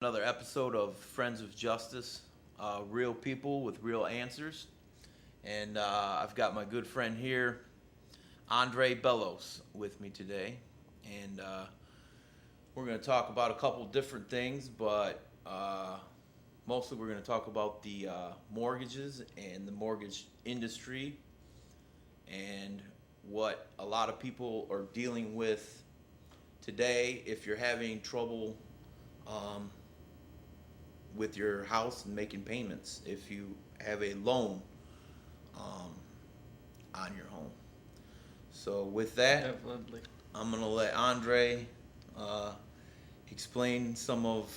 Another episode of Friends of Justice, real people with real answers. And I've got my good friend here, Andre Bellos, with me today. And we're going to talk about a couple different things, but mostly we're going to talk about the mortgages and the mortgage industry and what a lot of people are dealing with today if you're having trouble with your house and making payments, if you have a loan on your home. So with that, Definitely. I'm going to let Andre explain some of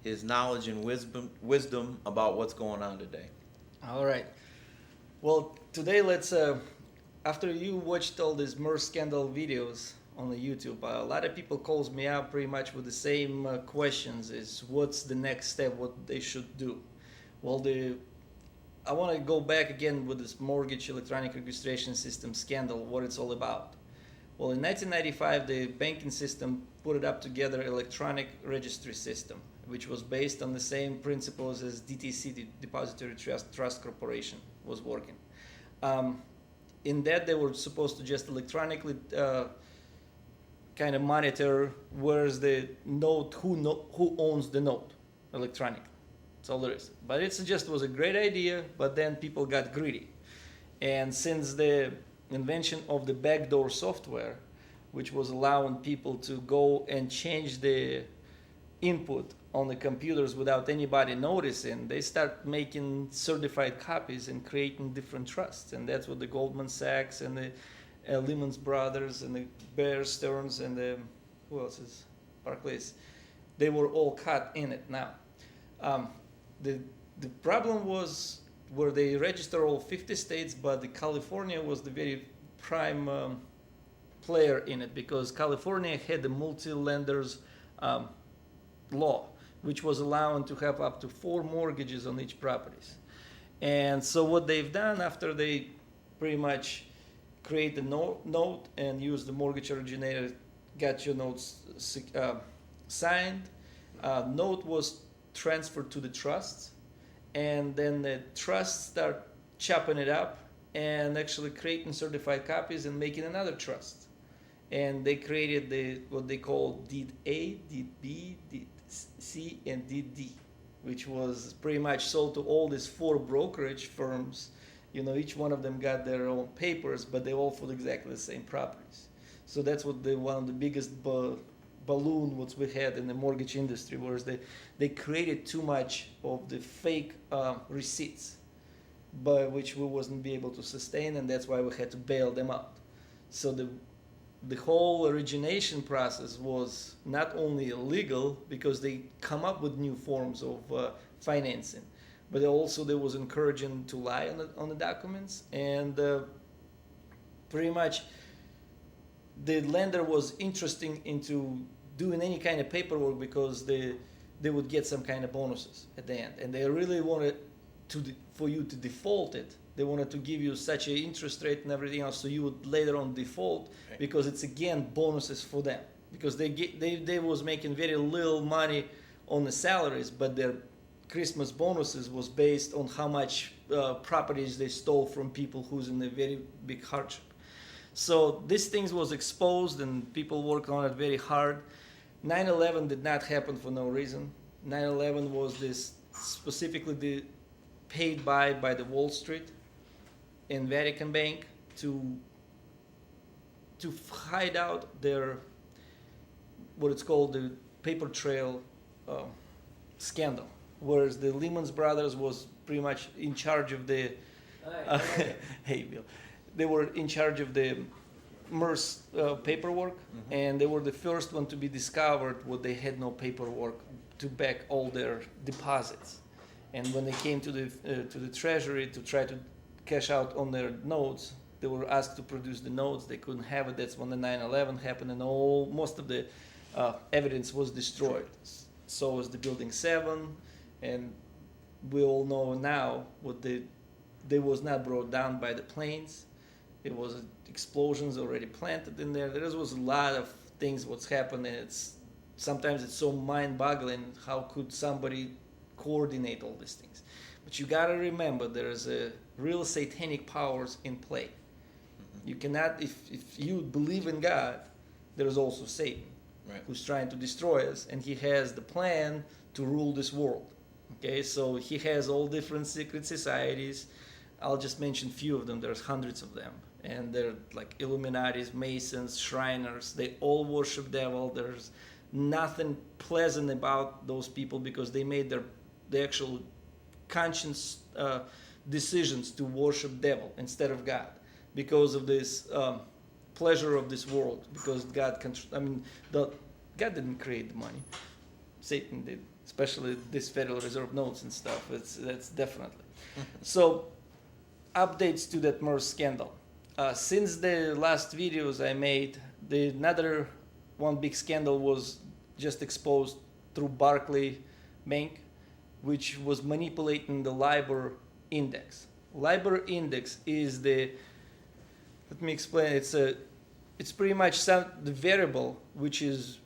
his knowledge and wisdom about what's going on today. All right. Well, today let's, after you watched all these MERS scandal videos on the YouTube, a lot of people calls me up pretty much with the same questions: is what's the next step, what they should do. Well, I want to go back again with this mortgage electronic registration system scandal, what it's all about. Well, in 1995, the banking system put it up together electronic registry system, which was based on the same principles as DTC, the Depository Trust Corporation, was working. In that, they were supposed to just electronically kind of monitor where's the note, who owns the note electronically. That's all there is. But it just was a great idea, but then people got greedy. And since the invention of the backdoor software, which was allowing people to go and change the input on the computers without anybody noticing, they start making certified copies and creating different trusts. And that's what the Goldman Sachs and the Lehman Brothers and the Bear Stearns and the, who else is, Barclays, they were all caught in it now. The problem was where they register all 50 states, but the California was the very prime player in it, because California had the multi-lenders law, which was allowing to have up to 4 mortgages on each properties. And so what they've done after they pretty much create the note and use the mortgage originator, got your notes signed, note was transferred to the trusts, and then the trusts start chopping it up and actually creating certified copies and making another trust. And they created what they call Deed A, Deed B, Deed C, and Deed D, which was pretty much sold to all these 4 brokerage firms. You know, each one of them got their own papers, but they all for exactly the same properties. So that's what one of the biggest balloon what we had in the mortgage industry, whereas they created too much of the fake receipts, by which we wasn't be able to sustain, and that's why we had to bail them out. So the whole origination process was not only illegal because they come up with new forms of financing, but also there was encouraging to lie on the documents, and pretty much the lender was interested into doing any kind of paperwork because they would get some kind of bonuses at the end, and they really wanted for you to default it. They wanted to give you such an interest rate and everything else, so you would later on default, because it's again bonuses for them, because they was making very little money on the salaries, but their Christmas bonuses was based on how much properties they stole from people who's in a very big hardship. So these things was exposed and people worked on it very hard. 9/11 did not happen for no reason. 9/11 was this specifically paid by the Wall Street and Vatican Bank to hide out their, what it's called, the paper trail scandal. Whereas the Lehman Brothers was pretty much in charge of the, hey Bill, they were in charge of the MERS paperwork, and they were the first one to be discovered where they had no paperwork to back all their deposits. And when they came to the Treasury to try to cash out on their notes, they were asked to produce the notes. They couldn't have it. That's when the 9/11 happened, and most of the evidence was destroyed. So was the Building 7, and we all know now what they was not brought down by the planes. It was explosions already planted in there. There was a lot of things what's happened, and sometimes it's so mind-boggling how could somebody coordinate all these things. But you got to remember there's a real satanic powers in play. You cannot, if you believe in God, there's also Satan, Right. who's trying to destroy us, and he has the plan to rule this world. Okay, so he has all different secret societies. I'll just mention a few of them. There's hundreds of them, and they're like Illuminatis, Masons, Shriners. They all worship devil. There's nothing pleasant about those people because they made the actual conscious decisions to worship devil instead of God because of this pleasure of this world. Because God, God didn't create the money. Satan did, especially this Federal Reserve notes and stuff. That's definitely. So, updates to that MERS scandal. Since the last videos I made, another one big scandal was just exposed through Barclays Bank, which was manipulating the Libor index. Libor index is let me explain. It's pretty much the variable which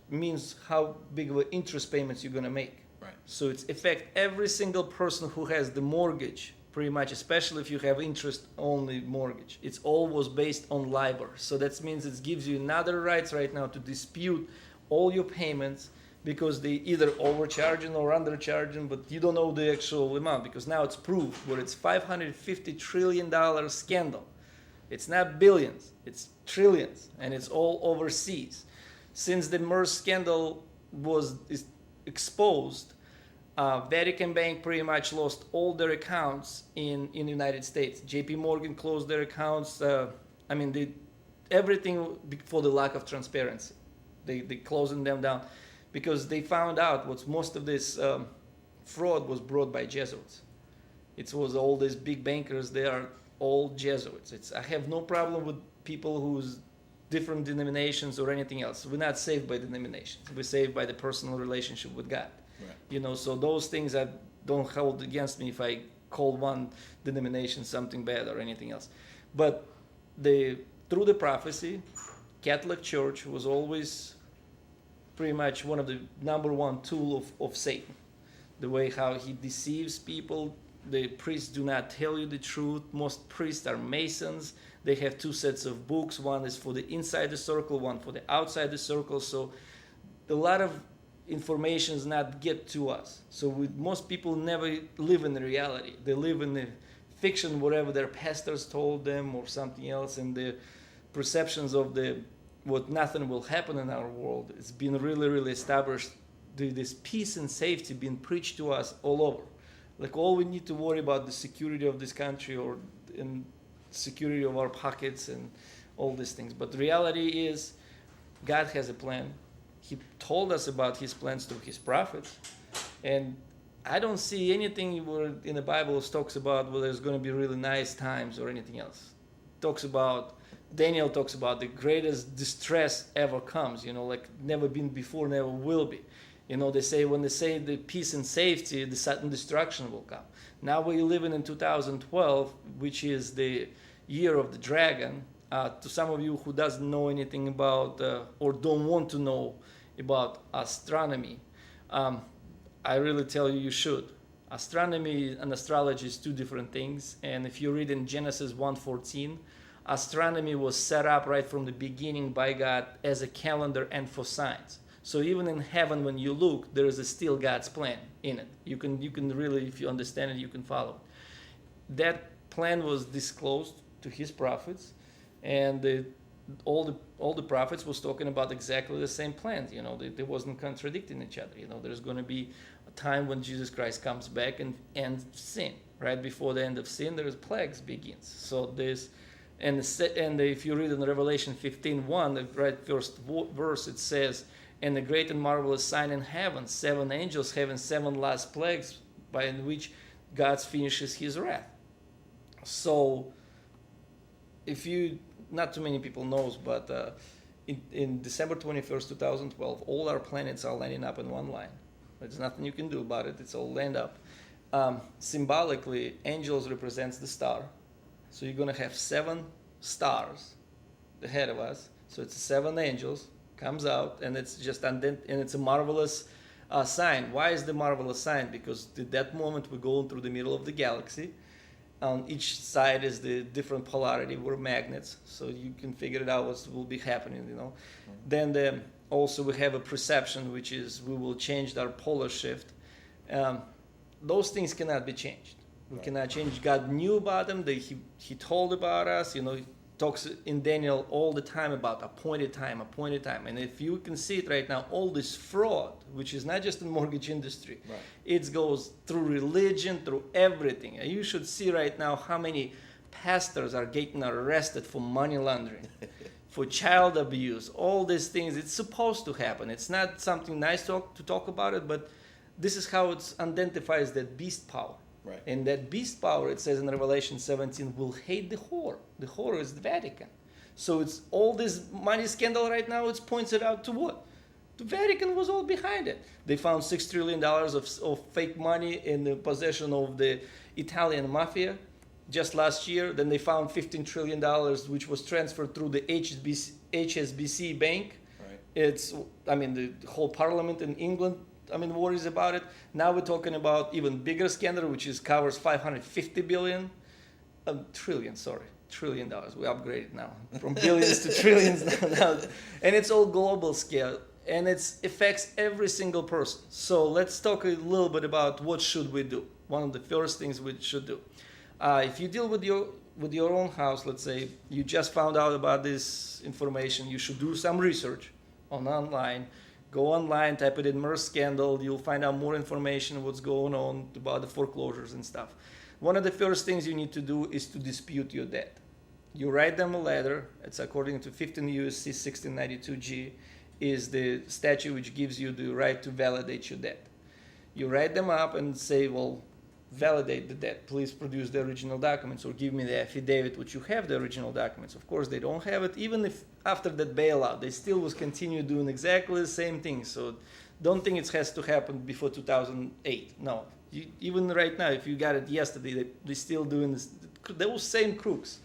means how big of an interest payments you're gonna make. Right. So it's affect every single person who has the mortgage, pretty much, especially if you have interest-only mortgage. It's always based on Libor. So that means it gives you another rights right now to dispute all your payments because they either overcharging or undercharging, but you don't know the actual amount because now it's proved where it's $550 trillion scandal. It's not billions, it's trillions, and it's all overseas. Since the MERS scandal is exposed, Vatican Bank pretty much lost all their accounts in the United States. JP Morgan closed their accounts. Everything for the lack of transparency. They closing them down because they found out most of this fraud was brought by Jesuits. It was all these big bankers. They are all Jesuits. I have no problem with people who's different denominations or anything else. We're not saved by denominations. We're saved by the personal relationship with God. Right. So those things that don't hold against me if I call one denomination something bad or anything else. But through the prophecy, Catholic Church was always pretty much one of the number one tool of Satan. The way how he deceives people. The priests do not tell you the truth. Most priests are Masons. They have two sets of books. One is for the inside the circle, one for the outside the circle. So a lot of information is not get to us. So most people never live in the reality. They live in the fiction, whatever their pastors told them or something else, and the perceptions of what nothing will happen in our world. It's been really, really established. This peace and safety being preached to us all over. Like all we need to worry about the security of this country or in security of our pockets and all these things. But the reality is God has a plan. He told us about his plans through his prophets. And I don't see anything where in the Bible talks about where there's going to be really nice times or anything else. Daniel talks about the greatest distress ever comes, like never been before, never will be. When they say the peace and safety, the sudden destruction will come. Now we're living in 2012, which is the year of the dragon. To some of you who doesn't know anything about or don't want to know about astronomy, I really tell you should. Astronomy and astrology is two different things. And if you read in Genesis 1:14, astronomy was set up right from the beginning by God as a calendar and for signs. So even in heaven, when you look, there is still God's plan in it. You can really, if you understand it, you can follow it. That plan was disclosed to his prophets, and all the prophets was talking about exactly the same plans. They wasn't contradicting each other. There's going to be a time when Jesus Christ comes back and ends sin. Right before the end of sin, there's plagues begins. So this. And if you read in Revelation 15:1, the right first verse, it says, "And the great and marvelous sign in heaven, 7 angels having 7 last plagues, by which God finishes his wrath." So, not too many people knows, but in December 21st, 2012, all our planets are lining up in one line. There's nothing you can do about it. It's all lined up. Symbolically, angels represents the star. So you're going to have 7 stars ahead of us. So it's 7 angels comes out, and it's just and it's a marvelous sign. Why is the marvelous sign? Because at that moment we're going through the middle of the galaxy. On each side is the different polarity. We're magnets, so you can figure it out what will be happening. Then also we have a perception, which is we will change our polar shift. Those things cannot be changed. We cannot change. God knew about them. He told about us. He talks in Daniel all the time about appointed time. And if you can see it right now, all this fraud, which is not just in the mortgage industry, it goes through religion, through everything. And you should see right now how many pastors are getting arrested for money laundering, for child abuse, all these things. It's supposed to happen. It's not something nice to talk about it, but this is how it identifies that beast power. Right. And that beast power, it says in Revelation 17, will hate the whore. The whore is the Vatican. So it's all this money scandal right now, it's pointed out to what? The Vatican was all behind it. They found $6 trillion of fake money in the possession of the Italian mafia just last year. Then they found $15 trillion, which was transferred through the HSBC bank. Right. The whole Parliment in England worries about it. Now we're talking about even bigger scandal, which covers $550 trillion dollars. We upgraded now from billions to trillions now. And it's all global scale, and it affects every single person. So let's talk a little bit about what should we do. One of the first things we should do. If you deal with your own house, let's say you just found out about this information, you should do some research online. Go online, type it in MERS scandal. You'll find out more information what's going on about the foreclosures and stuff. One of the first things you need to do is to dispute your debt. You write them a letter. It's according to 15 U.S.C. 1692G is the statute which gives you the right to validate your debt. You write them up and say, well, validate the debt. Please produce the original documents or give me the affidavit which you have the original documents. Of course, they don't have it. Even if after that bailout, they still will continue doing exactly the same thing. So don't think it has to happen before 2008. No. Even right now, if you got it yesterday, they're still doing this. Those same crooks.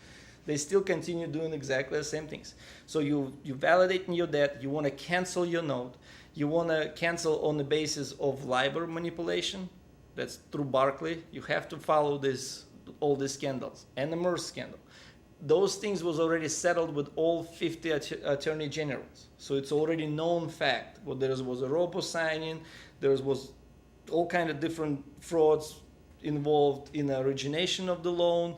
They still continue doing exactly the same things. So you validate your debt. You want to cancel your note. You want to cancel on the basis of Libor manipulation. That's through Barclay. You have to follow all these scandals and the MERS scandal. Those things was already settled with all 50 attorney generals. So it's already known fact. Well, there was a robo-signing. There was all kind of different frauds involved in the origination of the loan.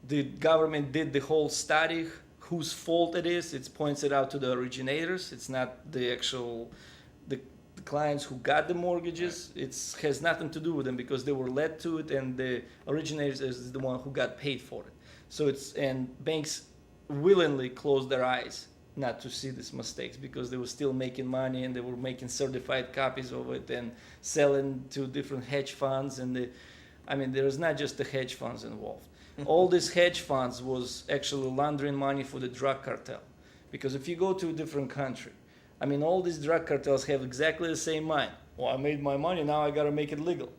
The government did the whole study, whose fault it is. It points it out to the originators. It's not the actual the clients who got the mortgages. It has nothing to do with them because they were led to it, and the originators is the one who got paid for it. So and banks willingly closed their eyes not to see these mistakes because they were still making money and they were making certified copies of it and selling to different hedge funds. And there's not just the hedge funds involved. All these hedge funds was actually laundering money for the drug cartel. Because if you go to a different country, all these drug cartels have exactly the same mind. Well, I made my money, now I got to make it legal.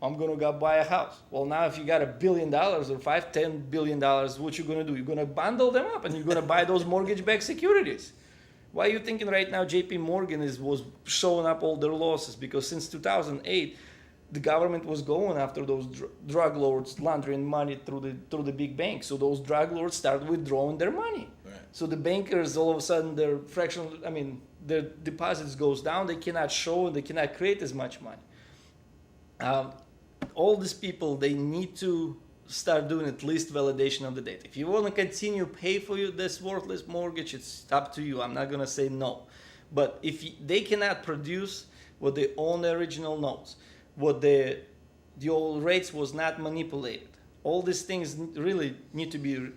I'm going to go buy a house. Well, now if you got $1 billion or $10 billion, what you going to do? You're going to bundle them up and you're going to buy those mortgage-backed securities. Why are you thinking right now JP Morgan was showing up all their losses? Because since 2008, the government was going after those drug lords laundering money through the big banks. So those drug lords started withdrawing their money. Right. So the bankers, all of a sudden, their deposits goes down. They cannot show, they cannot create as much money. All these people, they need to start doing at least validation of the debt. If you want to continue pay for this worthless mortgage, it's up to you. I'm not going to say no. But if they cannot produce what they own the original notes, what the old rates was not manipulated, all these things really need to be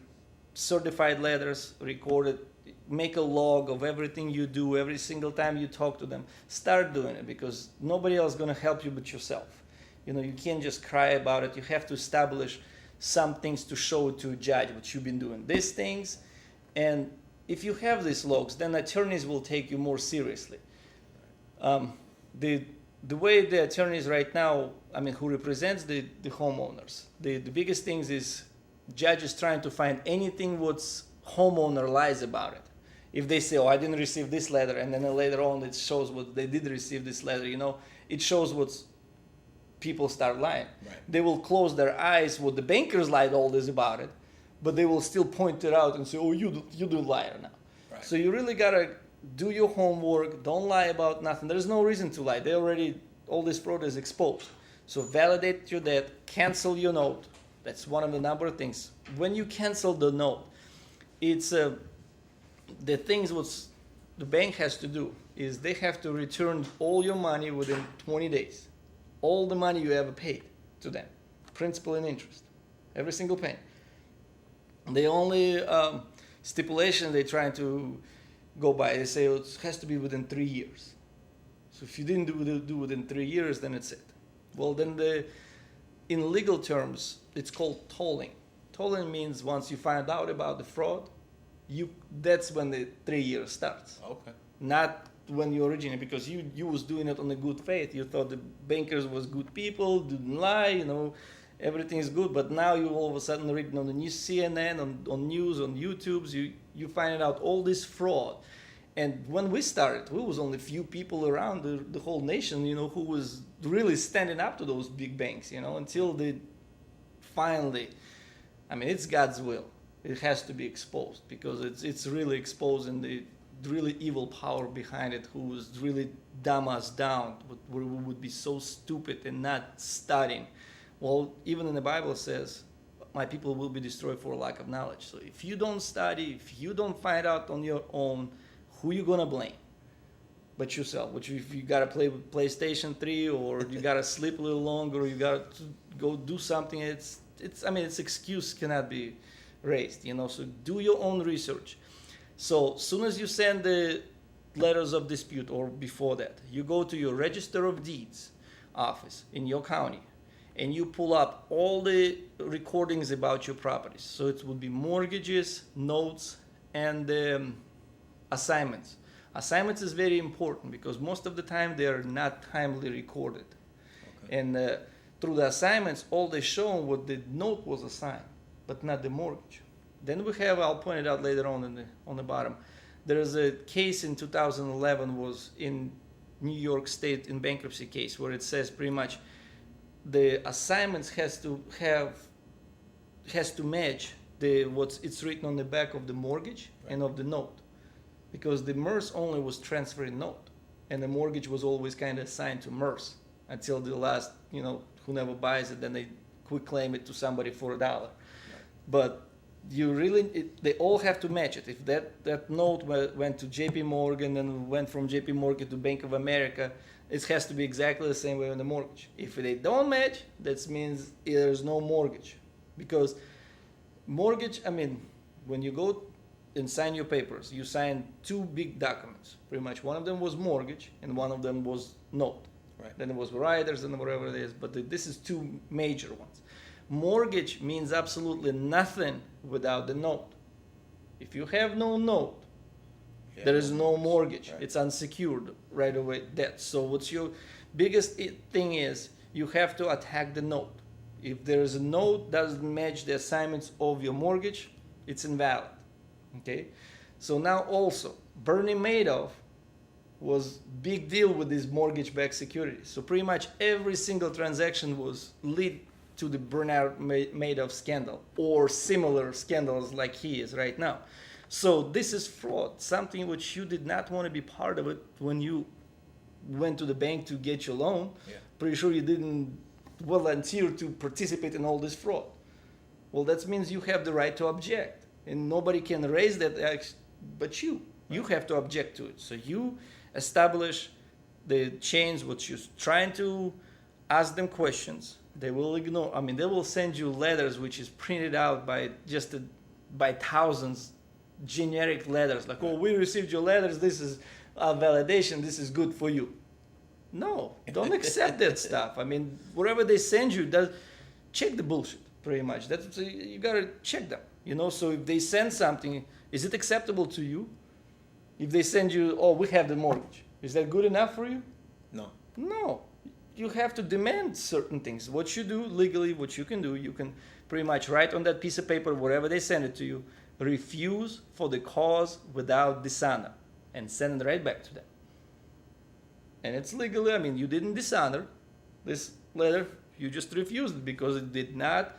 certified letters, recorded, make a log of everything you do every single time you talk to them. Start doing it because nobody else is going to help you but yourself. You can't just cry about it. You have to establish some things to show to a judge what you've been doing. These things, and if you have these logs, then attorneys will take you more seriously. The way the attorneys right now, who represents the homeowners, the biggest things is judges trying to find anything what's homeowner lies about it. If they say, oh, I didn't receive this letter, and then later on it shows what they did receive this letter, it shows what's people start lying. Right. They will close their eyes what the bankers lied all this about it, but they will still point it out and say, oh, you do liar now. Right. So you really got to do your homework. Don't lie about nothing. There's no reason to lie. All this fraud is exposed. So validate your debt, cancel your note. That's one of the number of things. When you cancel the note, it's the things what the bank has to do is they have to return all your money within 20 days. All the money you ever paid to them, principal and interest, every single penny. The only stipulation they're trying to go by, they say it has to be within 3 years. So if you didn't do within 3 years, then it's it. Well, then in legal terms, it's called tolling. Tolling means once you find out about the fraud, that's when the 3 years starts. Okay. Not when you originate, because you was doing it on a good faith. You thought the bankers was good people, didn't lie, everything is good. But now you all of a sudden reading on the news, CNN, on news, on YouTube's, you find out all this fraud. And when we started, we was only few people around the whole nation, who was really standing up to those big banks, until they finally, it's God's will. It has to be exposed, because it's really exposing the really evil power behind it, who was really dumb us down, where we would be so stupid and not studying. Well, even in the Bible says, my people will be destroyed for lack of knowledge. So if you don't study, if you don't find out on your own, who you gonna blame but yourself? Which if you gotta play with PlayStation 3, or you gotta sleep a little longer, or you gotta go do something, it's excuse cannot be raised, so do your own research. So as soon as you send the letters of dispute, or before that, you go to your Register of Deeds office in your county, and you pull up all the recordings about your properties. So it would be mortgages, notes, and assignments. Assignments is very important, because most of the time they are not timely recorded. Okay. And through the assignments, all they show what the note was assigned, but not the mortgage. Then we have, I'll point it out later on the bottom, there's a case in 2011 was in New York State in bankruptcy case, where it says pretty much the assignments has to match what's it's written on the back of the mortgage, right, and of the note, because the MERS only was transferring note, and the mortgage was always kind of assigned to MERS until the last, who never buys it, then they quick claim it to somebody for $1. Right. But they all have to match it. If that note went to JP Morgan and went from JP Morgan to Bank of America, it has to be exactly the same way on the mortgage. If they don't match, that means there's no mortgage. Because mortgage, when you go and sign your papers, you sign two big documents. Pretty much one of them was mortgage and one of them was note. Right. Then it was riders and whatever it is, but this is two major ones. Mortgage means absolutely nothing without the note. If you have no note, there is no mortgage. Right. It's unsecured right away debt. So what's your biggest thing is you have to attack the note. If there is a note doesn't match the assignments of your mortgage, it's invalid. Okay? So now also, Bernie Madoff was big deal with these mortgage-backed securities. So pretty much every single transaction was lead to the Bernard Madoff scandal or similar scandals like he is right now. So this is fraud, something which you did not want to be part of it when you went to the bank to get your loan. Yeah. Pretty sure you didn't volunteer to participate in all this fraud. Well, that means you have the right to object, and nobody can raise that but you. Right. You have to object to it. So you establish the chains which you're trying to ask them questions. They will ignore. They will send you letters which is printed out by by thousands, generic letters like, "Oh, we received your letters. This is a validation. This is good for you." No, don't accept that stuff. Whatever they send you, check the bullshit. Pretty much, you gotta check them. So if they send something, is it acceptable to you? If they send you, "Oh, we have the mortgage," is that good enough for you? No. You have to demand certain things. What you do legally, what you can do, you can pretty much write on that piece of paper, wherever they send it to you, refuse for the cause without dishonor and send it right back to them. And it's legally, I mean, you didn't dishonor this letter, you just refused it because it did not,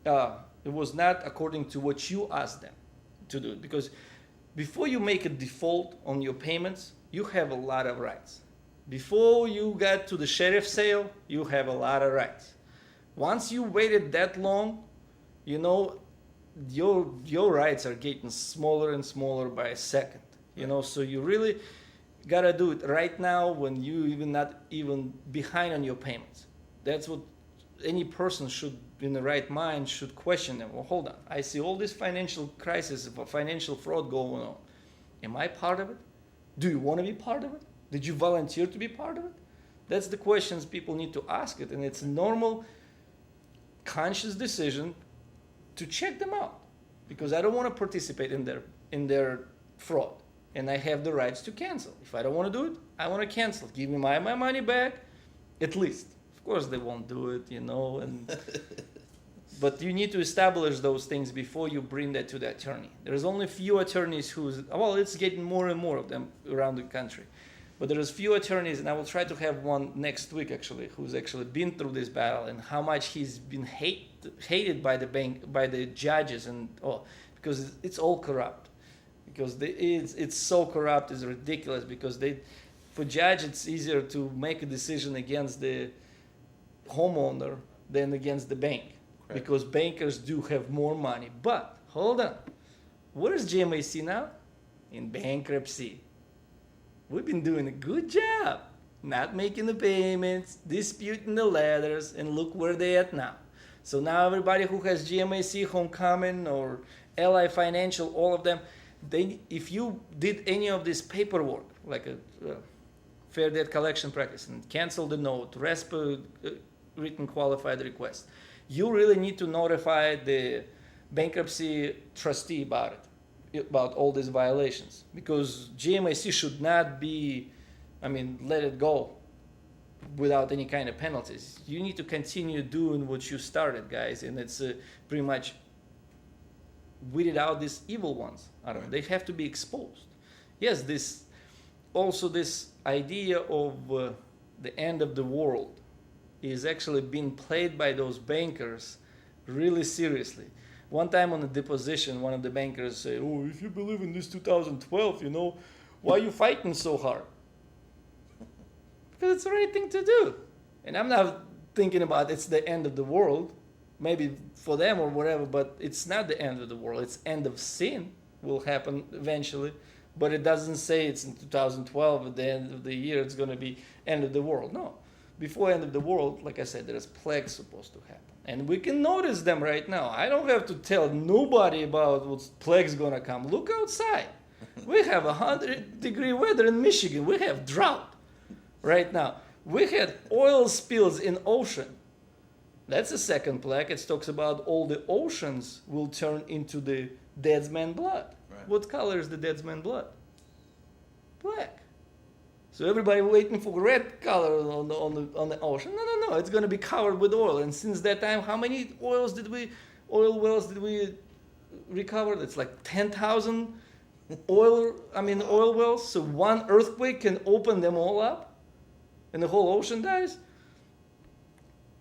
it was not according to what you asked them to do. Because before you make a default on your payments, you have a lot of rights. Before you got to the sheriff's sale, you have a lot of rights. Once you waited that long, you know, your rights are getting smaller and smaller by a second. You know, so you really gotta do it right now when you even not even behind on your payments. That's what any person should, in the right mind, should question them. Well, hold on, I see all this financial crisis, financial fraud going on. Am I part of it? Do you want to be part of it? Did you volunteer to be part of it? That's the questions people need to ask it, and it's a normal, conscious decision to check them out, because I don't want to participate in their fraud, and I have the rights to cancel. If I don't want to do it, I want to cancel. Give me my money back, at least. Of course, they won't do it, you know, and but you need to establish those things before you bring that to the attorney. There's only few attorneys who's, well, it's getting more and more of them around the country. But there's few attorneys, and I will try to have one next week actually, who's actually been through this battle and how much he's been hated by the bank, by the judges, and because it's all corrupt. Because it's so corrupt, it's ridiculous. Because for judge, it's easier to make a decision against the homeowner than against the bank. Correct. Because bankers do have more money. But hold on, where's GMAC now? In bankruptcy. We've been doing a good job, not making the payments, disputing the letters, and look where they're at now. So now everybody who has GMAC, Homecoming, or Ally Financial, all of them, if you did any of this paperwork, like a fair debt collection practice, and cancel the note, written qualified request, you really need to notify the bankruptcy trustee about it, about all these violations, because GMAC should not be, let it go without any kind of penalties. You need to continue doing what you started, guys, and it's pretty much weeded out these evil ones. They have to be exposed. Yes, this idea of the end of the world is actually being played by those bankers really seriously. One time on a deposition, one of the bankers said, "Oh, if you believe in this 2012, why are you fighting so hard?" Because it's the right thing to do. And I'm not thinking about it's the end of the world, maybe for them or whatever, but it's not the end of the world. It's end of sin will happen eventually, but it doesn't say it's in 2012 at the end of the year it's going to be end of the world. No. Before end of the world, like I said, there's plagues supposed to happen. And we can notice them right now. I don't have to tell nobody about what plague's gonna come. Look outside. We have 100-degree weather in Michigan. We have drought right now. We had oil spills in ocean. That's the second plague. It talks about all the oceans will turn into the dead man's blood. Right. What color is the dead man's blood? Black. So everybody waiting for red color on the ocean. No. It's going to be covered with oil. And since that time, how many oil wells did we recover? It's like 10,000 oil wells. So one earthquake can open them all up, and the whole ocean dies.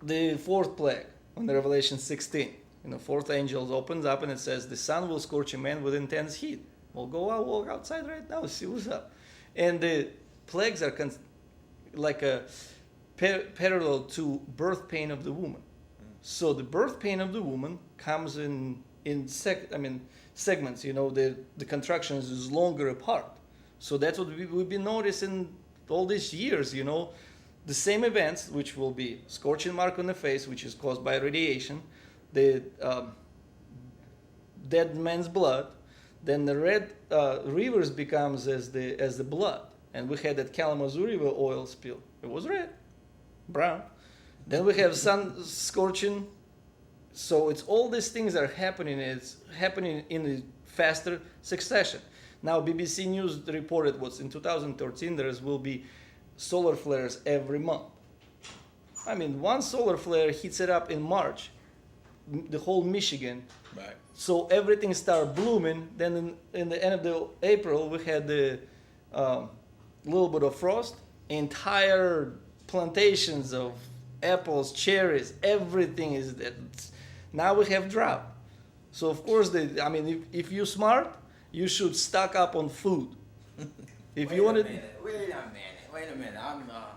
The fourth plague on the Revelation 16. Fourth angel opens up and it says, "The sun will scorch a man with intense heat." We'll go out, walk outside right now, see what's up. And the plagues are like a parallel to birth pain of the woman. So the birth pain of the woman comes in segments. The contractions is longer apart. So that's what we've been noticing all these years. The same events, which will be scorching mark on the face, which is caused by radiation, the dead man's blood, then the red rivers becomes as the blood. And we had that Kalamazoo River oil spill. It was red, brown. Then we have sun scorching. So it's all these things are happening. It's happening in a faster succession. Now BBC News reported what's in 2013 will be solar flares every month. One solar flare heats it up in March. the whole Michigan. Right. So everything started blooming. Then in the end of the April, we had the little bit of frost. Entire plantations of apples, cherries, everything is dead. Now we have drought. So of course, if you're smart, you should stock up on food. If you want to, Wait a minute.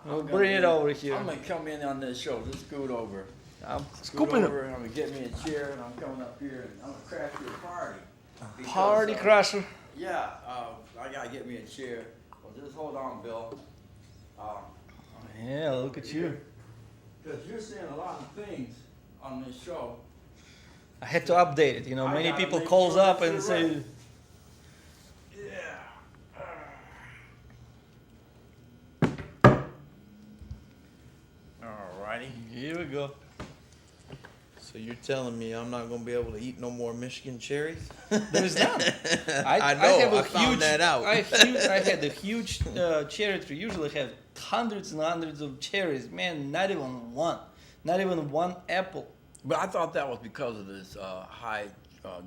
we'll bring it over here. I'm gonna come in on this show. Just scoot over. I'm Scoot scooping over. it. I'm gonna get me a chair, and I'm coming up here, and I'm gonna crash you a party. Because, Party crasher. Yeah, I gotta get me a chair. Well, just hold on, Bill. Yeah, look at you. Because you're saying a lot of things on this show. I had to update it. You know, I many gotta people make calls sure up that and you're say, right. Yeah. Alrighty. "Here we go." So you're telling me I'm not gonna be able to eat no more Michigan cherries? There's none. I know. have a I found that out. I had a huge cherry tree. Usually have hundreds and hundreds of cherries. Man, not even one apple. But I thought that was because of this high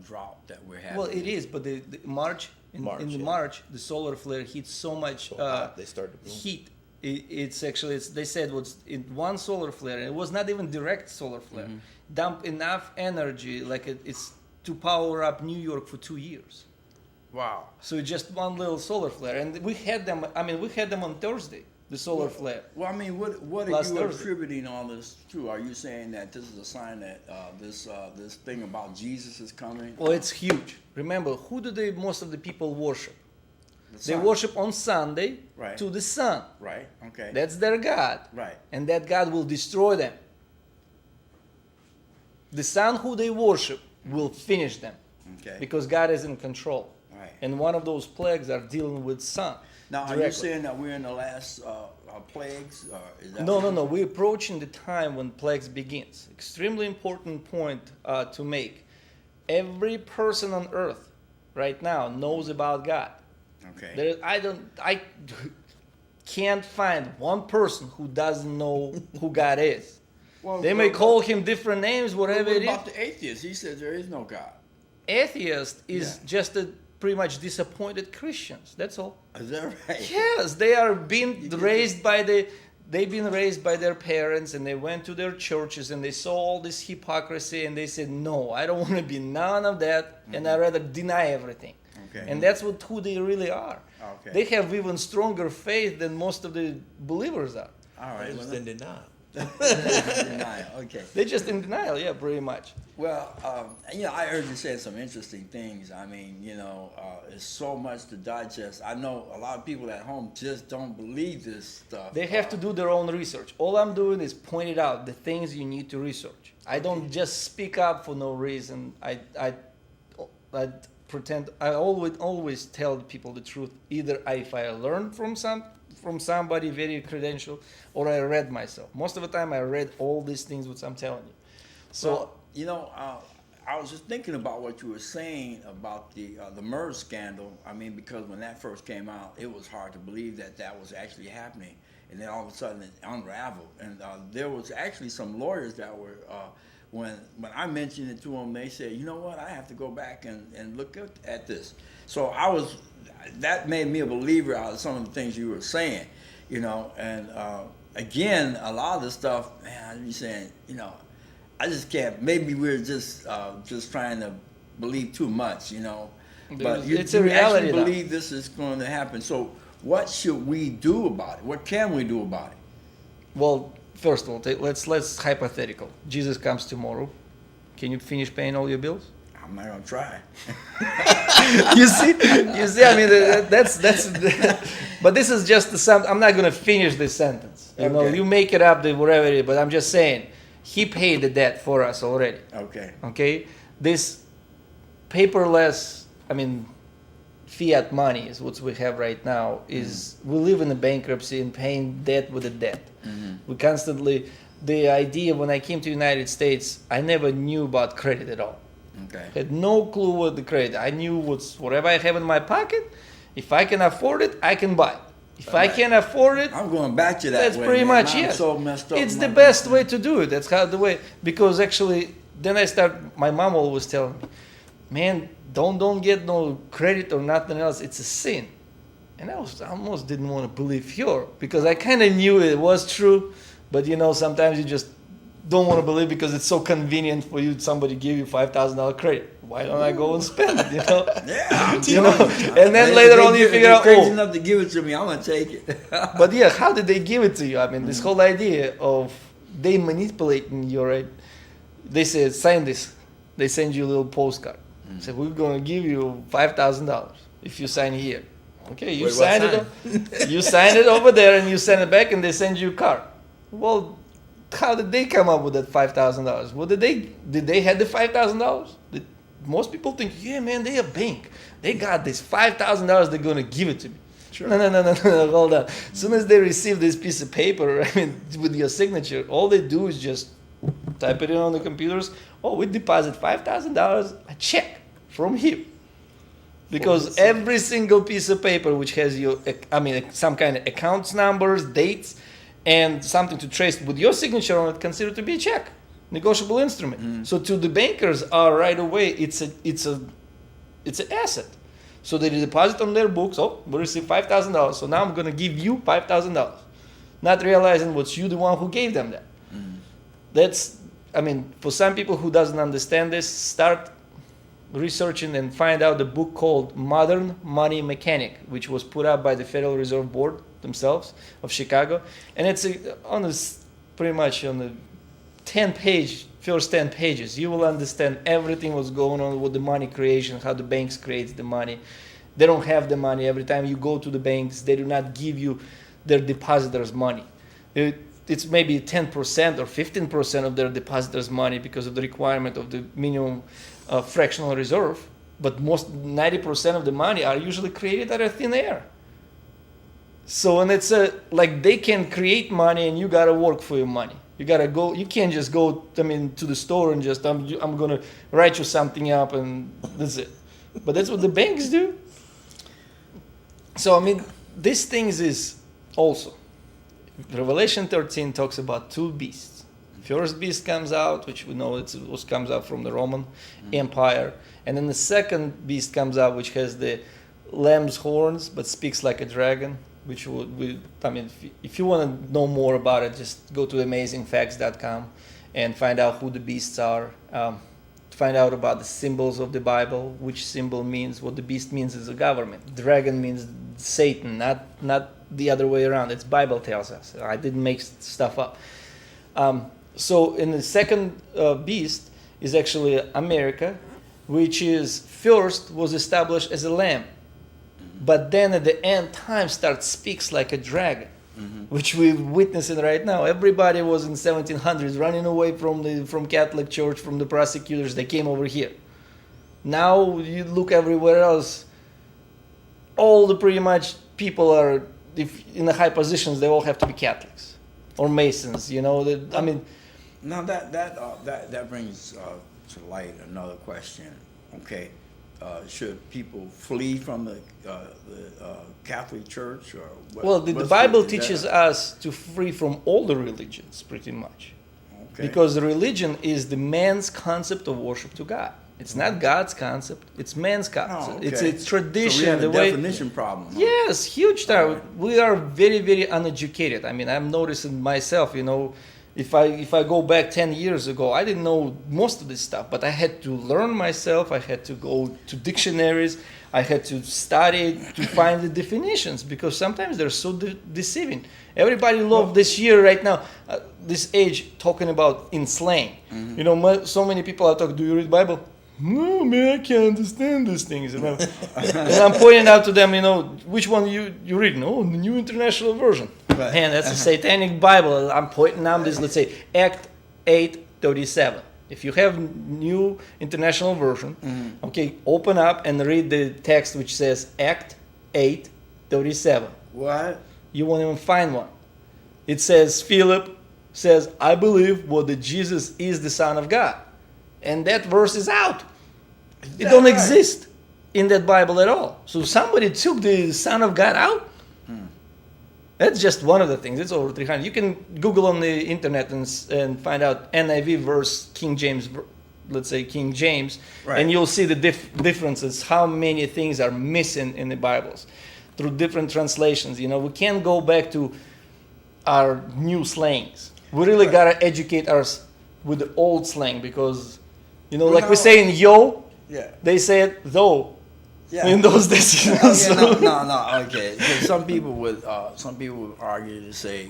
drought that we're having. Well, it is, but the March, in the yeah. March, the solar flare hit so much So hot, they start to bloom. heat. They said was in one solar flare, and it was not even direct solar flare. Dump enough energy, like it's to power up New York for 2 years. Wow. So just one little solar flare, and we had them. We had them on Thursday. The solar flare. Well, I mean, what are Last you Thursday. attributing all this to? Are you saying that this is a sign that this thing about Jesus is coming? Well, it's huge. Remember, who do most of the people worship? The They sun. worship on Sunday Right. to the sun. Right. Okay. That's their God. Right. And that God will destroy them. The sun who they worship will finish them. Okay. Because God is in control. Right. And one of those plagues are dealing with sun. Now, are you directly. saying that we're in the last plagues? Is that No. We're approaching the time when plagues begins. Extremely important point to make. Every person on earth right now knows about God. Okay. I can't find one person who doesn't know who God is. Well, They may call him different names, whatever What it is. about the atheist? He says there is no God. Atheist is Yeah. just a pretty much disappointed Christians. That's all. Is that right? Yes, they are being raised by they've been raised by their parents, and they went to their churches and they saw all this hypocrisy, and they said, "No, I don't want to be none of that, and I rather deny everything." Okay. And that's who they really are. Okay. They have even stronger faith than most of the believers are. All I right. just Well, in denial. denial. Okay. They're just in denial, yeah, pretty much. Well, I heard you say some interesting things. I mean, it's so much to digest. I know a lot of people at home just don't believe this stuff. They have to do their own research. All I'm doing is pointing out the things you need to research. I don't just speak up for no reason. I pretend. I always tell people the truth. Either if I learned from somebody very credential, or I read myself. Most of the time, I read all these things which I'm telling you. So I was just thinking about what you were saying about the MERS scandal. I mean, because when that first came out, it was hard to believe that was actually happening, and then all of a sudden it unraveled. And there was actually some lawyers that were. When I mentioned it to them, they said, "You know what? I have to go back and look at this." So that made me a believer out of some of the things you were saying, And again, a lot of the stuff, man, I'd be saying, I just can't. Maybe we're just trying to believe too much, But It's you a reality actually now. believe this is going to happen. So what should we do about it? What can we do about it? well, first of all, let's hypothetical. Jesus comes tomorrow. Can you finish paying all your bills? I'm not gonna try. you see. I mean, that's. But this is just I'm not gonna finish this sentence. Okay. You make it up, whatever it is. But I'm just saying, He paid the debt for us already. Okay. Okay. This paperless, fiat money is what we have right now. We live in a bankruptcy and paying debt with a debt. Mm-hmm. We constantly. The idea when I came to the United States, I never knew about credit at all. Okay. Had no clue what the credit. I knew whatever I have in my pocket. If I can afford it, I can buy. If I can't afford it, I'm going back to that. that's way, pretty man. much I'm it. so messed up. It's in the my best way to do it. That's how the way, because actually then my mom always telling me, man, don't get no credit or nothing else. It's a sin. And I almost didn't want to believe her because I kind of knew it was true, but sometimes you just don't want to believe because it's so convenient for you. Somebody give you $5,000 credit. Why don't I go and spend it? Yeah, And then later on you figure out, crazy enough to give it to me, I'm gonna take it. But yeah, how did they give it to you? I mean, this whole idea of they manipulating you, right? They said, sign this. They send you a little postcard. Say, we're gonna give you $5,000 if you sign here. Okay, you sign it. You sign it over there, and you send it back, and they send you a card. Well, how did they come up with that $5,000? Well, did they have the $5,000? Most people think, yeah, man, they a bank. They got this $5,000. They're gonna give it to me. Sure. No, hold on. As soon as they receive this piece of paper, with your signature, all they do is just type it in on the computers. Oh, we deposit $5,000 a check from him. Because every single piece of paper which has some kind of accounts numbers, dates, and something to trace with your signature on it, considered to be a check, negotiable instrument. So to the bankers, right away, it's an asset. So they deposit on their books. Oh, we received $5,000. So now I'm gonna give you $5,000, not realizing what's you the one who gave them that. That's, for some people who doesn't understand this, start researching and find out the book called Modern Money Mechanic, which was put out by the Federal Reserve Board themselves of Chicago, and it's pretty much on the first 10 pages, you will understand everything what's going on with the money creation, how the banks create the money. They don't have the money. Every time you go to the banks, they do not give you their depositors' money. It's maybe 10% or 15% of their depositors' money because of the requirement of the minimum fractional reserve, but 90% of the money are usually created out of thin air. So, and it's like they can create money and you gotta work for your money. You gotta go. You can't just go. To the store and just I'm gonna write you something up and that's it. But that's what the banks do. So these things is also Revelation 13 talks about two beasts. First beast comes out, which we know comes out from the Roman Empire, and then the second beast comes out, which has the lamb's horns but speaks like a dragon. Which if you want to know more about it, just go to amazingfacts.com and find out who the beasts are. Find out about the symbols of the Bible, which symbol means what the beast means is a government. Dragon means Satan, not the other way around. It's Bible tells us. I didn't make stuff up. So in the second beast is actually America, which first was established as a lamb. But then at the end time speaks like a dragon, which we're witnessing right now. Everybody was in 1700s running away from Catholic Church, from the prosecutors. They came over here. Now you look everywhere else. All the pretty much people are, if in the high positions, they all have to be Catholics or Masons. Now that brings to light another question. Okay. Should people flee from the Catholic Church? Or well, the Bible teaches us to flee from all the religions, pretty much. Okay. Because the religion is the man's concept of worship to God. It's not God's concept. It's man's concept. Oh, okay. It's tradition. So we have a definition problem. Huh? Yes, huge time. Right. We are very, very uneducated. I'm noticing myself, If I go back 10 years ago, I didn't know most of this stuff, but I had to learn myself. I had to go to dictionaries. I had to study to find the definitions because sometimes they're so deceiving. Everybody loves this year right now, this age, talking about in slang. So many people are talking, do you read the Bible? No, man, I can't understand these things. And I'm pointing out to them, which one you reading? Oh, the New International Version. Right. Man, that's a satanic Bible. I'm pointing out this, let's say, Act 8:37. If you have New International Version, okay, open up and read the text which says Act 8:37. What? You won't even find one. It says, Philip says, I believe that Jesus is the Son of God. And that verse is out. It don't exist in that Bible at all. So somebody took the Son of God out. That's just one of the things. It's over 300. You can Google on the internet and find out NIV verse King James let's say, King James, Right. and you'll see the differences, how many things are missing in the Bibles through different translations. You know, we can't go back to our new slangs. We really Right. gotta educate us with the old slang because, you know, Well, like now- we're saying yo, Yeah. they said though. Yeah. In those days, you know, Oh, yeah, so- no, okay. 'Cause some people would argue to say,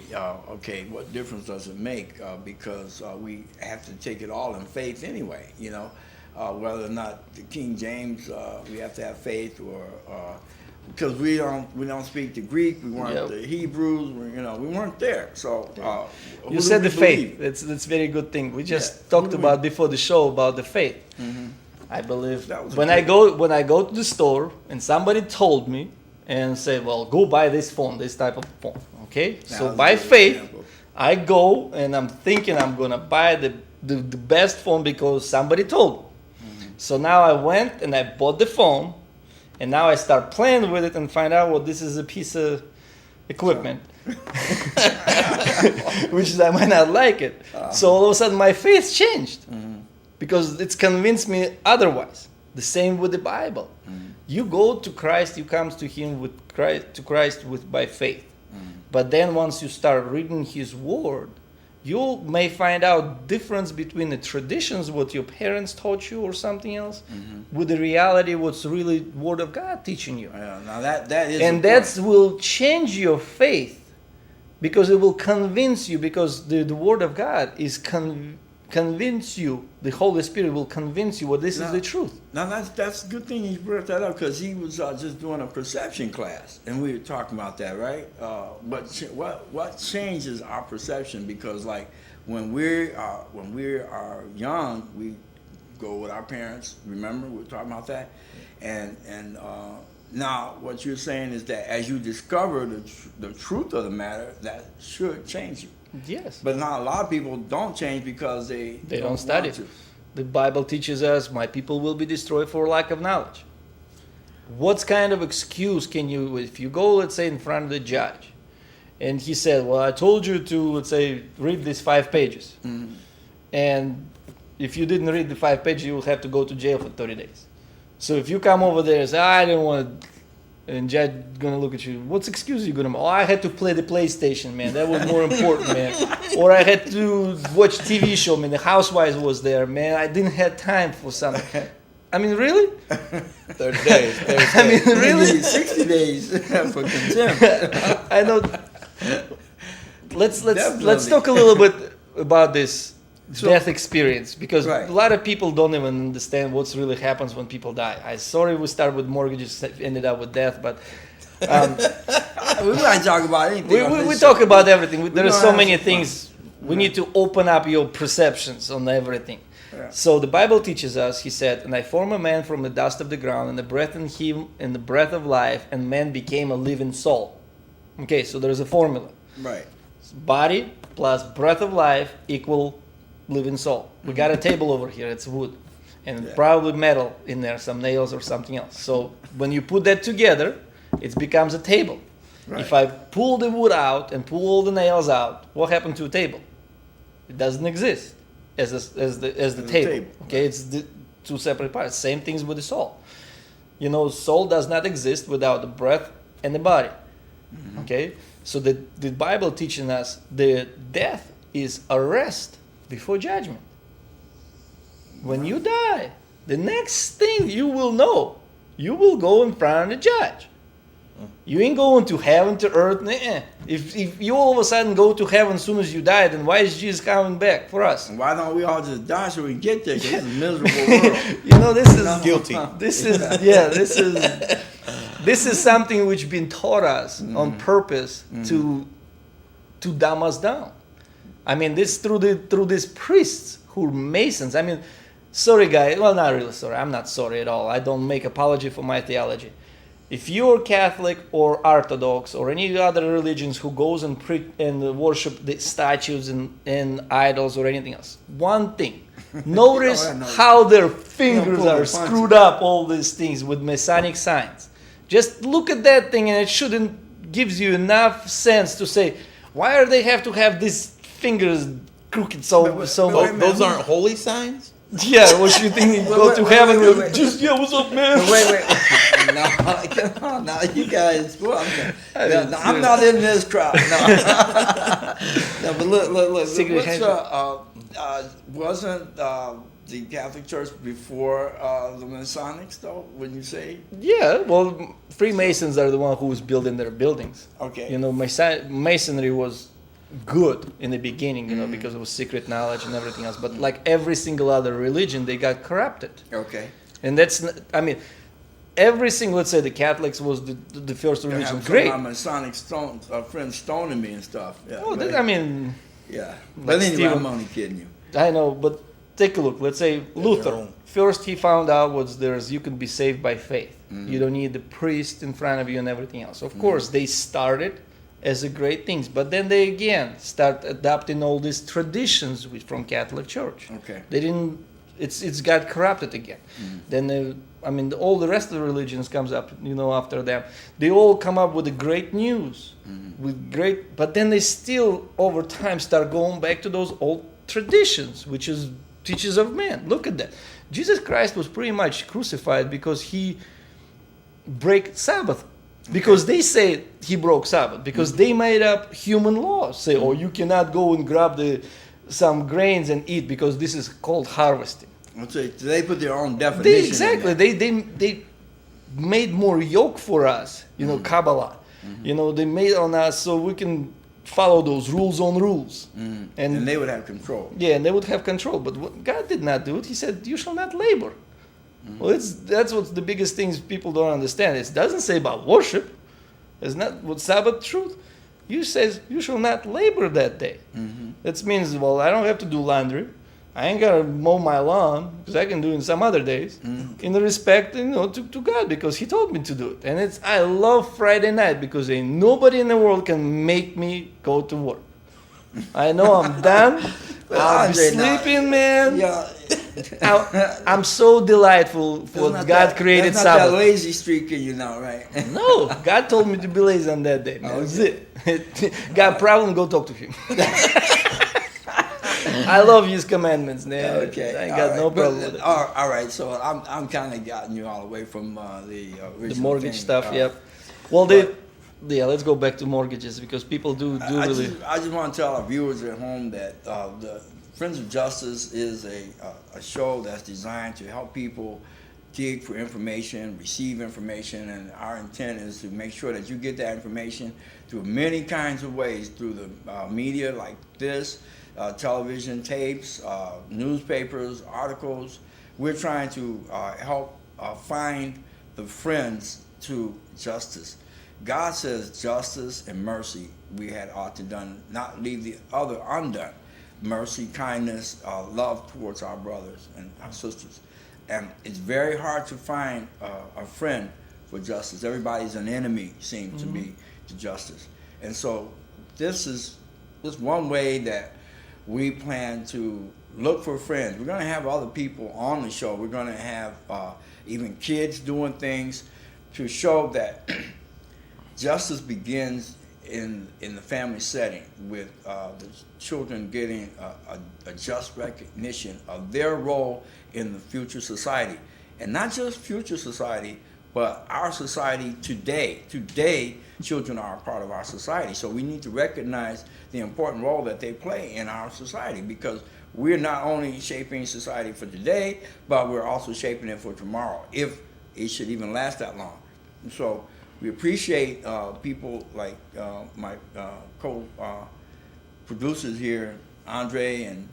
okay, what difference does it make? Because we have to take it all in faith anyway. You know, whether or not the King James, we have to have faith, or because we don't speak the Greek, we weren't Yep. the Hebrews, we weren't there. So who You do said we the faith. believe? That's very good thing. We just Yeah. talked Who do we- about before the show about the faith. I believe That was a when I go to the store and somebody told me and said, "Well, go buy this phone, this type of phone." Okay, That so was a by good faith, example. I go and I'm thinking I'm gonna buy the best phone because somebody told me. So now I went and I bought the phone, and now I start playing with it and find out, well, this is a piece of equipment. Which is, I might not like it. So all of a sudden my faith changed because it's convinced me otherwise. The same with the Bible. You go to Christ, you come to Him with Christ by faith. But then once you start reading His Word, you may find out difference between the traditions, what your parents taught you or something else, with the reality, what's really Word of God teaching you. Yeah, now that is, And that will change your faith because it will convince you, because the Word of God is convince you, the Holy Spirit will convince you what this is Now- the truth. Now that's a good thing you brought that up, because he was just doing a perception class, and we were talking about that, right? What changes our perception? Because like when we are young, we go with our parents. Remember, we were talking about that, and now what you're saying is that as you discover the truth of the matter, that should change you. Yes. But now a lot of people don't change because they Don't study. want to. The Bible teaches us, my people will be destroyed for lack of knowledge. What kind of excuse can you, if you go, let's say, in front of the judge, and he said, well, I told you to, let's say, read these 5 pages. And if you didn't read the 5 pages, you will have to go to jail for 30 days. So if you come over there and say, I didn't want to, and judge gonna look at you, what's excuse you gonna? Oh, I had to play the PlayStation, man. That was more important, man. Or I had to watch TV show, man. The Housewives was there, man. I didn't have time for something. I mean, really? 30 days. 30 I mean, days. really? 60 days for contempt. I know. Let's Definitely. talk a little bit about this So- death experience, because Right. a lot of people don't even understand what's really happens when people die. I'm sorry we started with mortgages, ended up with death, but We might talk about anything. on we this talk show. about everything. There are gonna so have many some fun. things. We need to open up your perceptions on everything. Yeah. So the Bible teaches us, he said, and I form a man from the dust of the ground, and the breath in him, and the breath of life, and man became a living soul. Okay, so there's a formula. Right. Body plus breath of life equal living soul. We got a table over here, it's wood. And Yeah. probably metal in there, some nails or something else. So when you put that together, it becomes a table. Right. If I pull the wood out and pull all the nails out, what happened to a table? It doesn't exist as the table. table, Okay, it's the two separate parts. Same things with the soul. You know, soul does not exist without the breath and the body. Okay, so the Bible teaching us the death is a rest before judgment. When you die, the next thing you will know, you will go in front of the judge. You ain't going to heaven, to earth. Nah. If you all of a sudden go to heaven as soon as you die, then why is Jesus coming back for us? And why don't we all just die so we can get there? 'Cause this is a miserable world. You know, this is Guilty. This is something which been taught us on purpose to dumb us down. I mean, this through these priests who are Masons. I mean, sorry guys, well, not really sorry. I'm not sorry at all. I don't make apology for my theology. If you're Catholic or Orthodox or any other religions who goes and worship the statues and idols or anything else, one thing, notice I know. how their fingers pull the are punches. screwed up, all these things with Masonic signs. Just look at that thing and it shouldn't gives you enough sense to say, why do they have to have these fingers crooked so But so wait a much? minute. Those aren't holy signs? Yeah, what you think? Go to heaven with just yeah, what's up, man? Wait. No, come on now, you guys. Well, I'm not in this crowd. No, no, but look. Secret Wasn't the Catholic Church before the Masonics, though? When you say Yeah, well, Freemasons are the one who was building their buildings. okay, You know, Masonry was good in the beginning, you know, because it was secret knowledge and everything else. But like every single other religion, they got corrupted. okay. And that's, I mean, every single, let's say the Catholics was the first religion. Some Great. of my Masonic friends stoning me and stuff. Yeah, Oh, but- I mean, yeah. like But anyway, Stephen- I'm only kidding you. I know, but take a look. Let's say Luther. wrong. First, he found out you can be saved by faith. Mm-hmm. You don't need the priest in front of you and everything else. Of course, they started as a great things, but then they again start adopting all these traditions from Catholic Church. Okay. They didn't. It's got corrupted again. Then all the rest of the religions comes up, you know, after them. They all come up with the great news, but then they still over time start going back to those old traditions, which is teachers of man. Look at that. Jesus Christ was pretty much crucified because he break Sabbath. Because they say he broke Sabbath. Because they made up human laws. Say, oh, you cannot go and grab some grains and eat because this is called harvesting. So they put their own definition. Exactly. They made more yoke for us. You know, Kabbalah. You know, they made on us so we can follow those rules on rules. And they would have control. Yeah, and they would have control. But God did not do it. He said, you shall not labor. Well, that's what's the biggest things people don't understand. It doesn't say about worship. It's not what Sabbath truth. You says you shall not labor that day. That means, well, I don't have to do laundry. I ain't gotta mow my lawn because I can do it in some other days. In the respect, you know, to God because He told me to do it. And I love Friday night because ain't nobody in the world can make me go to work. I know I'm done. I'll be sleeping, man. Yeah. I'm so delightful for what God created That's not Sabbath. that lazy streak in you now, right? No, God told me to be lazy on that day. Man. That's it. Got a problem? Go talk to Him. I love His commandments, man. Okay. I ain't got no problem with it. All right. So I'm kind of gotten you all away from the original The mortgage thing. stuff, yep. Well, let's go back to mortgages because people do really. I just want to tell our viewers at home that the Friends of Justice is a show that's designed to help people dig for information, receive information, and our intent is to make sure that you get that information through many kinds of ways, through the media like this, television, tapes, newspapers, articles. We're trying to help find the friends to justice. God says justice and mercy we ought to done, not leave the other undone. Mercy, kindness, love towards our brothers and our sisters. And it's very hard to find a friend for justice. Everybody's an enemy, seems to be, to justice. And so this is one way that we plan to look for friends. We're going to have other people on the show. We're going to have even kids doing things to show that justice begins in the family setting with the children getting a just recognition of their role in the future society. And not just future society, but our society today. Today, children are a part of our society. So we need to recognize the important role that they play in our society because we're not only shaping society for today, but we're also shaping it for tomorrow, if it should even last that long. And so we appreciate people like my co-producers here, Andre and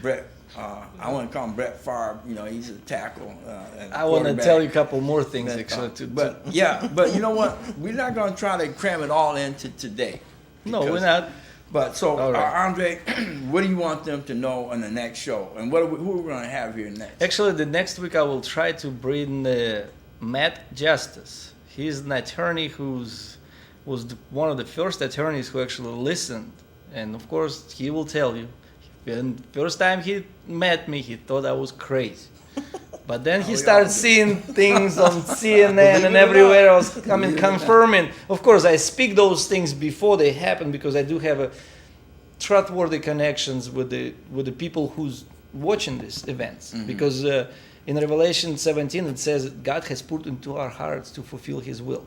Brett. I want to call him Brett Favre. You know, he's a tackle. And I want to tell you a couple more things actually. But you know what? We're not going to try to cram it all into today. No, we're not. But so, All right. Andre, what do you want them to know on the next show? And who are we going to have here next? Actually, the next week I will try to bring Matt Justice. He's an attorney was one of the first attorneys who actually listened. And of course, he will tell you. And first time he met me, he thought I was crazy. But then he started seeing things on CNN and everywhere else confirming. Of course, I speak those things before they happen because I do have a trustworthy connections with the people who's watching these events Mm-hmm. because in Revelation 17 it says God has put into our hearts to fulfill His will,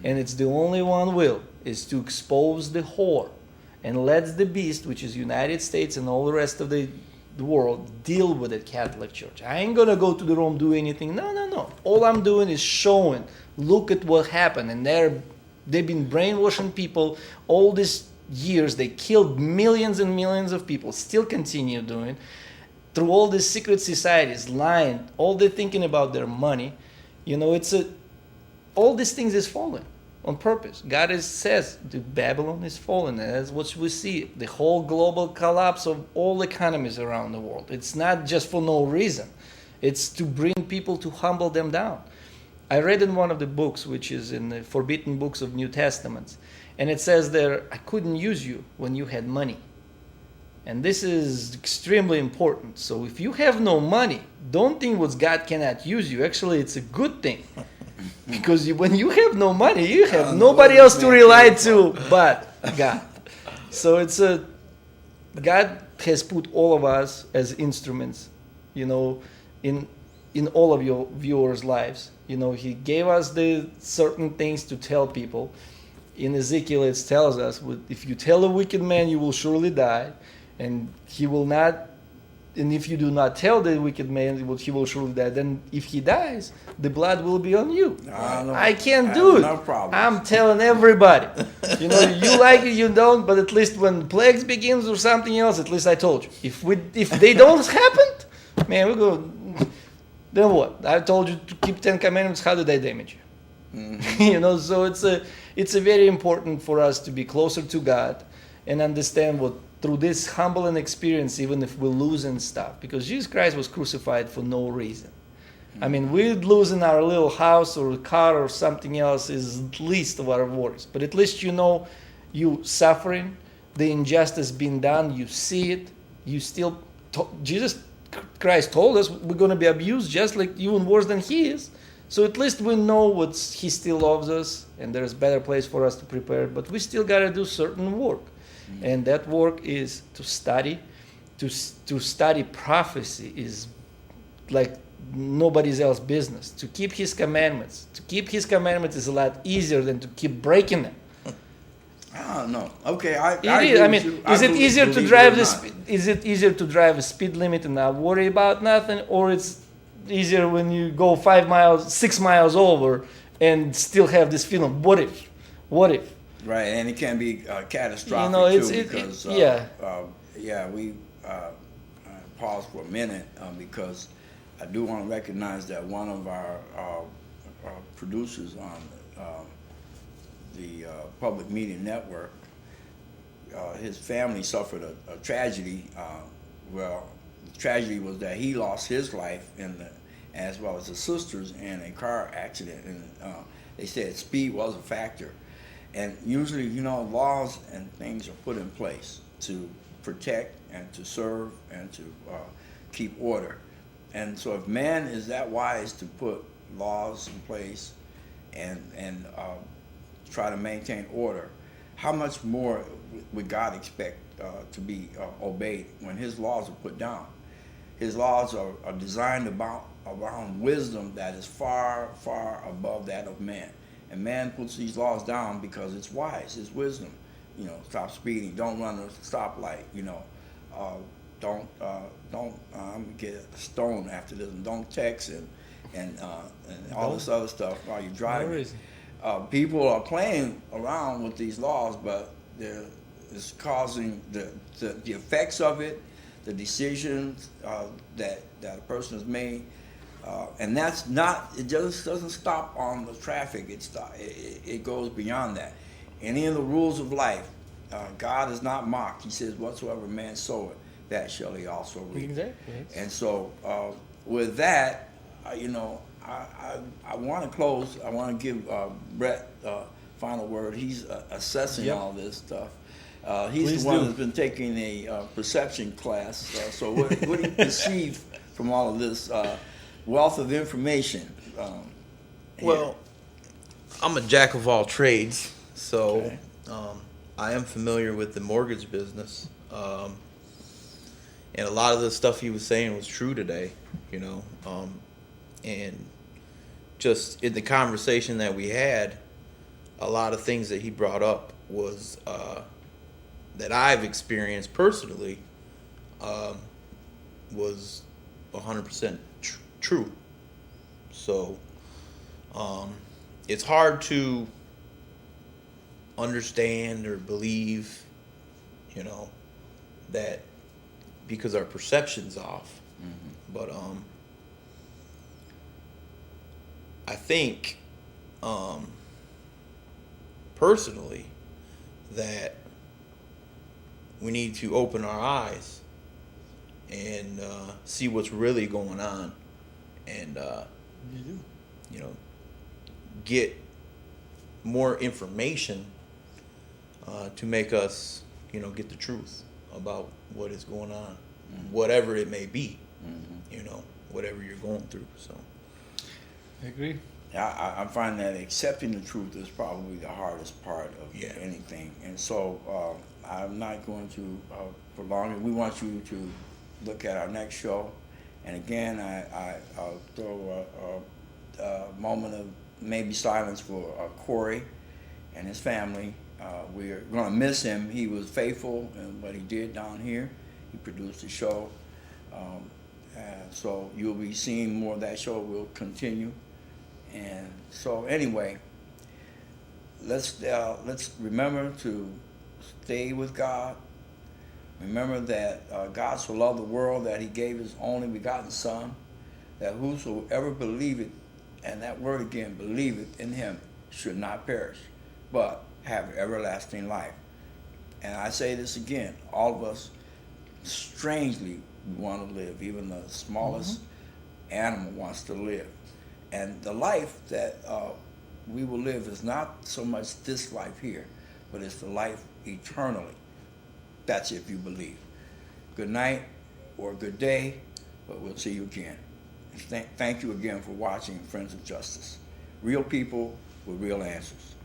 and it's the only one will is to expose the whore and let the beast, which is United States and all the rest of the world, deal with the Catholic Church. I ain't gonna go to the Rome, do anything. No. All I'm doing is showing. Look at what happened, and they've been brainwashing people all these years. They killed millions and millions of people. Still continue doing through all these secret societies, lying. All they're thinking about their money. All these things is falling on purpose. God says the Babylon is fallen, and that's what we see. The whole global collapse of all economies around the world. It's not just for no reason. It's to bring people to humble them down. I read in one of the books, which is in the Forbidden Books of New Testaments, and it says there, I couldn't use you when you had money. And this is extremely important. So if you have no money, don't think what God cannot use you. Actually, it's a good thing. Because when you have no money, you have nobody else to rely to but God. So God has put all of us as instruments, in all of your viewers' lives. He gave us the certain things to tell people. In Ezekiel, it tells us, if you tell a wicked man, you will surely die, and he will not. And if you do not tell the wicked man, he will surely die. Then if he dies, the blood will be on you. I can't do it. No problem. I'm telling everybody. You like it, you don't. But at least when plagues begins or something else, at least I told you. If they don't happen, man, we go. Then what? I told you to keep 10 commandments. How did I damage you? Mm-hmm. So it's a very important for us to be closer to God and understand what. Through this humbling experience, even if we're losing stuff, because Jesus Christ was crucified for no reason. I mean, we're losing our little house or car or something else is least of our worries. But at least you suffering, the injustice being done, you see it, you still, Jesus Christ told us we're going to be abused just like even worse than He is. So at least we know He still loves us and there's a better place for us to prepare, but we still got to do certain work. And that work is to study. To study prophecy is like nobody's else business. To keep His commandments. To keep His commandments is a lot easier than to keep breaking them. I don't know. Okay, I is. I mean, is it easier to drive Is it easier to drive a speed limit and not worry about nothing, or it's easier when you go 6 miles over, and still have this feeling? What if? Right, and it can be catastrophic too, because we pause for a minute because I do want to recognize that one of our producers on the public media network, his family suffered a tragedy. The tragedy was that he lost his life as well as his sisters in a car accident, and they said speed was a factor. And usually, laws and things are put in place to protect and to serve and to keep order. And so if man is that wise to put laws in place and try to maintain order, how much more would God expect to be obeyed when His laws are put down? His laws are designed around wisdom that is far, far above that of man. And man puts these laws down because it's wise, it's wisdom. Stop speeding, don't run a stoplight. Don't get a stone after this, and don't text and all this other stuff while you're driving. No reason. People are playing around with these laws, but it's causing the effects of it, the decisions that a person has made. And that's not, it just doesn't stop on the traffic. It goes beyond that. Any of the rules of life, God is not mocked. He says, whatsoever man soweth, that shall he also reap. Exactly. And so with that, I want to close. I want to give Brett final word. He's assessing all this stuff. He's the one that's been taking a perception class. So what do you perceive from all of this wealth of information? Well, I'm a jack of all trades, so Okay. I am familiar with the mortgage business. And a lot of the stuff he was saying was true today, you know. And just in the conversation that we had, a lot of things that he brought up was that I've experienced personally was 100% true. So it's hard to understand or believe, you know, that because our perception's off. But I think personally that we need to open our eyes and see what's really going on, and you know, get more information to make us, you know, get the truth about what is going on, whatever it may be, you know, whatever you're going through. So I agree. I find that accepting the truth is probably the hardest part of anything. And so I'm not going to prolong it. We want you to look at our next show. And again, I'll throw a moment of maybe silence for Corey and his family. We're going to miss him. He was faithful in what he did down here. He produced the show. So you'll be seeing more of that show. We'll continue. And so anyway, let's remember to stay with God. Remember that God so loved the world that he gave his only begotten Son, that whosoever believeth, and that word again, believeth in him, should not perish, but have everlasting life. And I say this again, all of us, strangely, we want to live. Even the smallest animal wants to live. And the life that we will live is not so much this life here, but it's the life eternally. That's if you believe. Good night or good day, but we'll see you again. Thank you again for watching Friends of Justice. Real people with real answers.